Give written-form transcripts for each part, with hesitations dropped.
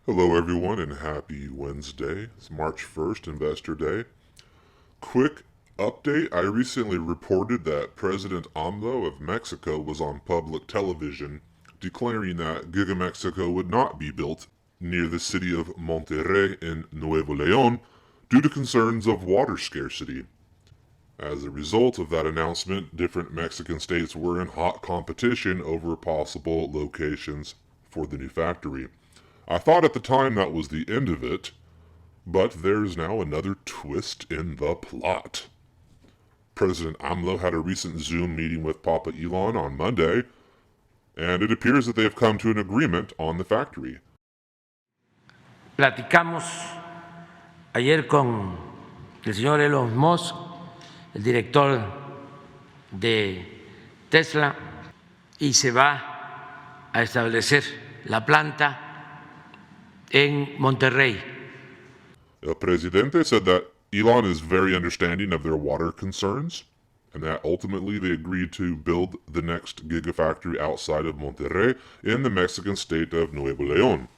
Hello everyone and happy Wednesday. It's March 1st, Investor Day. Quick update. I recently reported that President AMLO of Mexico was on public television declaring that Gigamexico would not be built near the city of Monterrey in Nuevo Leon due to concerns of water scarcity. As a result of that announcement, different Mexican states were in hot competition over possible locations for the new factory. I thought at the time that was the end of it, but there's now another twist in the plot. President AMLO had a recent Zoom meeting with Papa Elon on Monday, and it appears that they have come to an agreement on the factory. Platicamos ayer con el señor Elon Musk, el director de Tesla, y se va a establecer la planta en Monterrey. El presidente said that Elon is very understanding of their water concerns, and that ultimately they agreed to build the next Gigafactory outside of Monterrey in the Mexican state of Nuevo Leon.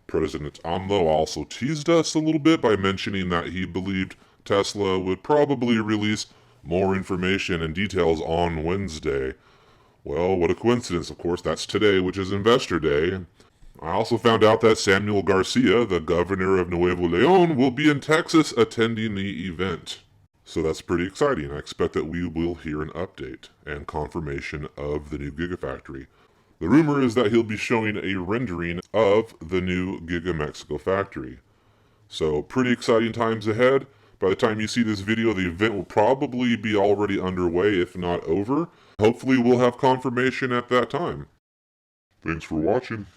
President AMLO also teased us a little bit by mentioning that he believed Tesla would probably release more information and details on Wednesday. Well, what a coincidence, of course, that's today, which is Investor Day. I also found out that Samuel Garcia, the governor of Nuevo Leon, will be in Texas attending the event. So that's pretty exciting. I expect that we will hear an update and confirmation of the new Gigafactory. The rumor is that he'll be showing a rendering of the new Giga Mexico factory. So pretty exciting times ahead. By the time you see this video, the event will probably be already underway, if not over. Hopefully we'll have confirmation at that time. Thanks for watching.